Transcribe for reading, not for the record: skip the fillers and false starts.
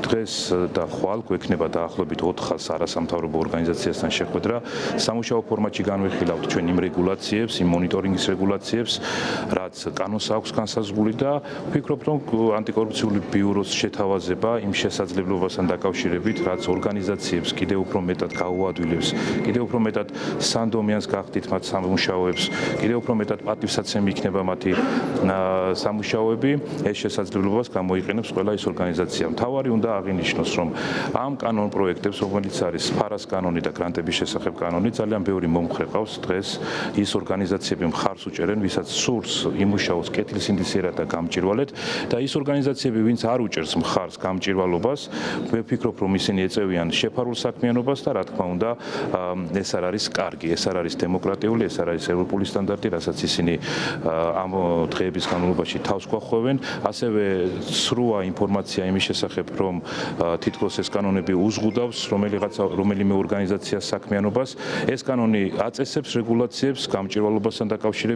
დღეს და ხვალ გვექნება დაახლოებით 400 არასამთავრობო ორგანიზაციასთან შეხვედრა. სამუშაო ფორმატში განვიხილავთ ჩვენ იმ რეგულაციებს, იმ მონიტორინგის რეგულაციებს, რაც კანონს აქვს განსაზღვრული და ვფიქრობ, რომ ანტიკორუფციული ბიუროს შეთავაზება იმ შესაძლებლობასთან დაკავშირებით, რაც ორგანიზაციებს კიდევ უფრო მეტად გაუადვილებს, კიდევ უფრო მეტად სანდომიანს გახდით მათ სამუშაოებს, კიდევ უფრო მეტად პატივსაცემი იქნება მათი სამუშაოები, ეს შესაძლებლობას გამოიყენებს ყველა ის ორგანიზაცია. მთავარი უნდა აღინიშნოს, რომ ამ კანონ პროექტებს, რომელიც არის ფარას კანონი და გრანტების შესახებ კანონი, ძალიან ბევრი მომხრე ყავს დღეს ის ორგანიზაციები მხარს უჭერენ, ვისაც სურს იმუშაოს კეთილსინდისიერად და გამჭირვალედ და ის ორგანიზაციები, ვინც არ უჭერს მხარს გამჭირვალობას, მე ვფიქრობ, რომ ისინი ეწევიან შეფარულ საქმიანობას და რა თქმა უნდა, ეს არ არის კარგი, ეს არ არის დემოკრატიული, ეს არ არის ევროპული სტანდარტი, რასაც ისინი ამ დღეების განმავლობაში თავს გვახვევენ. ასევე სროა ინფორმაცია იმის შესახებ, რომ თითქოს ეს კანონები უზღუდავს რომელიმე ორგანიზაციას საქმიანობას. ეს კანონი აწესებს რეგულაციებს გამჭირვალობასთან დაკავშირებით.